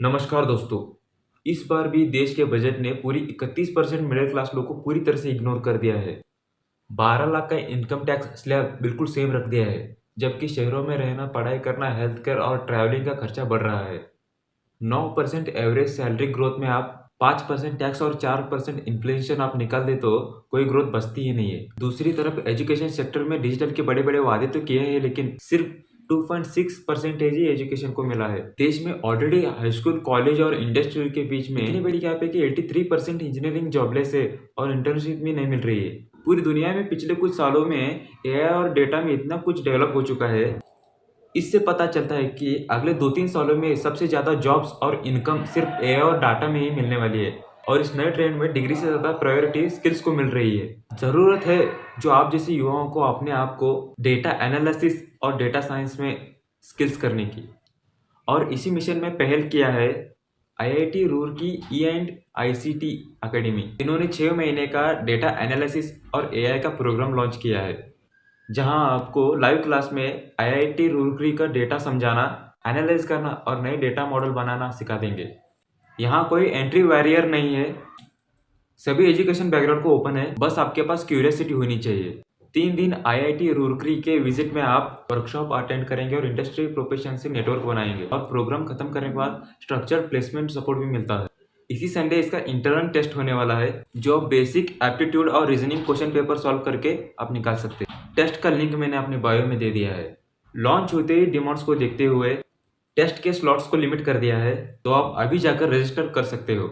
नमस्कार दोस्तों। इस बार भी देश के बजट ने पूरी 31% मिडिल क्लास लोग को पूरी तरह से इग्नोर कर दिया है। 12 लाख का इनकम टैक्स स्लैब बिल्कुल सेम रख दिया है, जबकि शहरों में रहना, पढ़ाई करना, हेल्थ केयर और ट्रैवलिंग का खर्चा बढ़ रहा है। 9% एवरेज सैलरी ग्रोथ में आप 5% टैक्स और 4% इन्फ्लेशन आप निकाल दे तो कोई ग्रोथ बचती ही नहीं है। दूसरी तरफ एजुकेशन सेक्टर में डिजिटल के बड़े बड़े वादे तो किए हैं, लेकिन सिर्फ 2.6% ही एजुकेशन को मिला है। देश में ऑलरेडी हाई स्कूल, कॉलेज और इंडस्ट्री के बीच में इतनी बड़ी गैप है कि 83% इंजीनियरिंग जॉबलेस है और इंटर्नशिप भी नहीं मिल रही है। पूरी दुनिया में पिछले कुछ सालों में एआई और डेटा में इतना कुछ डेवलप हो चुका है। इससे पता चलता है कि अगले 2-3 सालों में सबसे ज़्यादा जॉब्स और इनकम सिर्फ एआई और डाटा में ही मिलने वाली है। और इस नए ट्रेंड में डिग्री से ज़्यादा प्रायोरिटी स्किल्स को मिल रही है। ज़रूरत है जो आप जैसे युवाओं को अपने आप को डेटा एनालिसिस और डेटा साइंस में स्किल्स करने की। और इसी मिशन में पहल किया है IIT Roorkee E and ICT academy. इन्होंने 6 महीने का डेटा एनालिसिस और एआई का प्रोग्राम लॉन्च किया है, जहां आपको लाइव क्लास में आईआईटी रुड़की का डेटा समझाना, एनालाइज करना और नए डेटा मॉडल बनाना सिखा देंगे। यहाँ कोई एंट्री बैरियर नहीं है, सभी एजुकेशन बैकग्राउंड को ओपन है, बस आपके पास क्यूरियोसिटी होनी चाहिए। 3 दिन आईआईटी रुड़की के विजिट में आप वर्कशॉप अटेंड करेंगे और इंडस्ट्री प्रोफेशन से नेटवर्क बनाएंगे और प्रोग्राम खत्म करने के बाद स्ट्रक्चर प्लेसमेंट सपोर्ट भी मिलता है। इसी संडे इसका इंटरनल टेस्ट होने वाला है, जो बेसिक एप्टीट्यूड और रीजनिंग क्वेश्चन पेपर सॉल्व करके आप निकाल सकते हैं। टेस्ट का लिंक मैंने अपने बायो में दे दिया है। लॉन्च होते ही डिमांड्स को देखते हुए टेस्ट के स्लॉट्स को लिमिट कर दिया है, तो आप अभी जाकर रजिस्टर कर सकते हो।